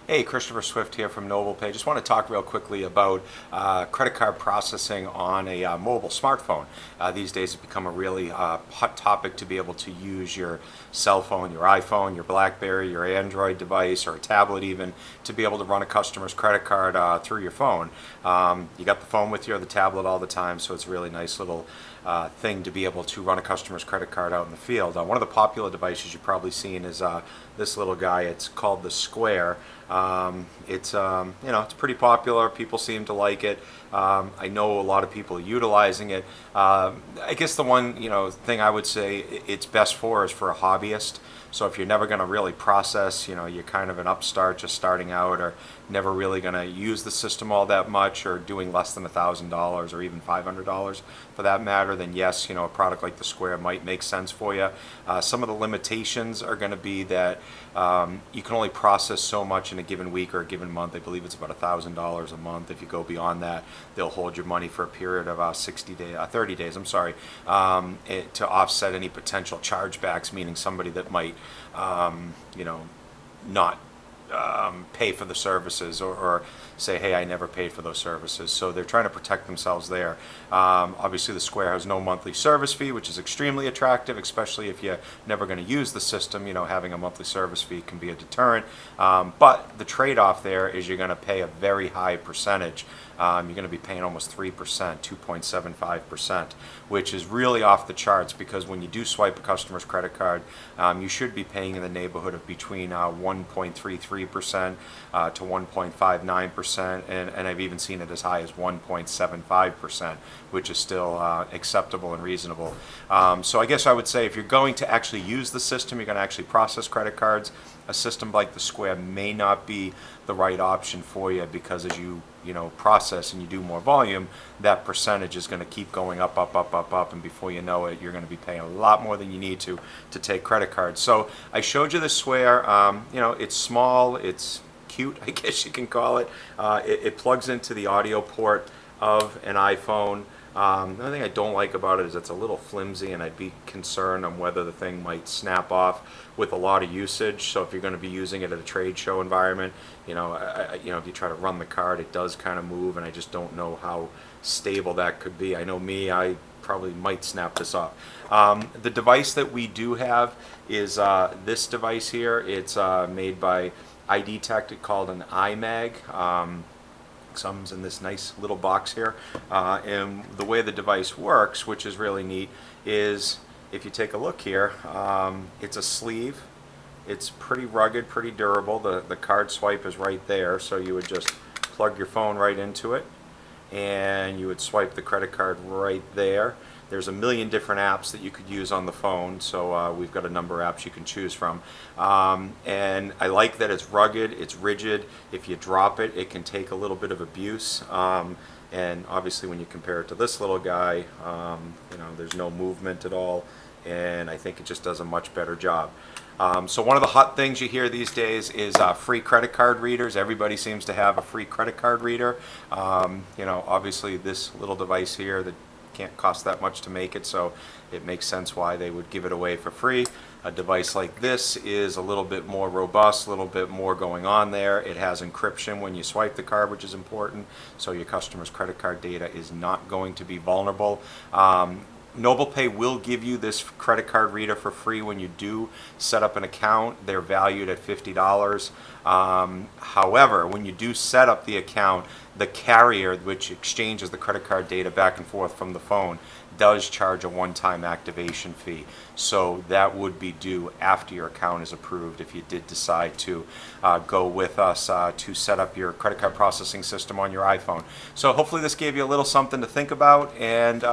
Hey, Christopher Swift here from NoblePay. Just want to talk real quickly about credit card processing on a mobile smartphone. These days it's become a really hot topic to be able to use your cell phone, your iPhone, your BlackBerry, your Android device, or a tablet even, to be able to run a customer's credit card through your phone. You got the phone with you or the tablet all the time, so it's a really nice little thing to be able to run a customer's credit card out in the field. One of the popular devices you've probably seen is this little guy. It's called the Square. It's pretty popular. People seem to like it. I know a lot of people are utilizing it. I guess the one thing I would say it's best for is for a hobbyist. So if you're never going to really process, you're kind of an upstart just starting out, or never really going to use the system all that much, or doing less than $1,000 or even $500 for that matter, then yes, a product like the Square might make sense for you. Some of the limitations are going to be that you can only process so much in a given week or a given month. I believe it's about $1,000 a month. If you go beyond that, they'll hold your money for a period of 30 days. I'm sorry, to offset any potential chargebacks, meaning somebody that might, not pay for the services, or say, hey, I never paid for those services. So they're trying to protect themselves there. Obviously, the Square has no monthly service fee, which is extremely attractive, especially if you're never going to use the system. Having a monthly service fee can be a deterrent. But the trade-off there is you're going to pay a very high percentage. You're going to be paying almost 3%, 2.75%, which is really off the charts, because when you do swipe a customer's credit card, you should be paying in the neighborhood of between 1.33% to 1.59%, and I've even seen it as high as 1.75%, which is still acceptable and reasonable. So I guess I would say if you're going to actually use the system, you're going to actually process credit cards, a system like the Square may not be the right option for you, because as you process and you do more volume, that percentage is going to keep going up, and before you know it, you're going to be paying a lot more than you need to take credit cards. So I showed you the Square. It's small, it's cute, I guess you can call it. It plugs into the audio port of an iPhone. The only thing I don't like about it is it's a little flimsy, and I'd be concerned on whether the thing might snap off with a lot of usage. So if you're going to be using it at a trade show environment, if you try to run the card, it does kind of move, and I just don't know how stable that could be. I know I probably might snap this off. The device that we do have is this device here. It's made by ID Tech, called an iMag. Comes in this nice little box here, and the way the device works, which is really neat, is if you take a look here, it's a sleeve. It's pretty rugged, pretty durable. The card swipe is right there, so you would just plug your phone right into it, and you would swipe the credit card right there. There's a million different apps that you could use on the phone, so we've got a number of apps you can choose from. And I like that it's rugged, it's rigid. If you drop it, it can take a little bit of abuse. And obviously when you compare it to this little guy, there's no movement at all, and I think it just does a much better job. So one of the hot things you hear these days is free credit card readers. Everybody seems to have a free credit card reader. Obviously this little device here that can't cost that much to make it, so it makes sense why they would give it away for free. A device like this is a little bit more robust, a little bit more going on there. It has encryption when you swipe the card, which is important, so your customer's credit card data is not going to be vulnerable. NoblePay will give you this credit card reader for free when you do set up an account. They're valued at $50. However, when you do set up the account, the carrier, which exchanges the credit card data back and forth from the phone, does charge a one-time activation fee. So that would be due after your account is approved if you did decide to go with us to set up your credit card processing system on your iPhone. So hopefully this gave you a little something to think about, and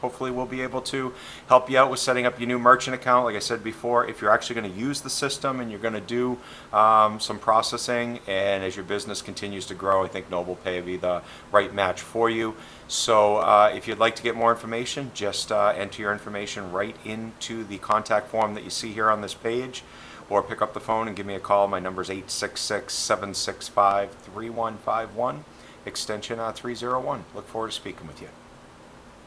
hopefully we'll be able to help you out with setting up your new merchant account. Like I said before, if you're actually going to use the system and you're going to do some processing, and as your business continues to grow, I think NoblePay will be the right match for you. So if you'd like to get more information, just enter your information right into the contact form that you see here on this page, or pick up the phone and give me a call. My number is 866-765-3151, extension 301. Look forward to speaking with you.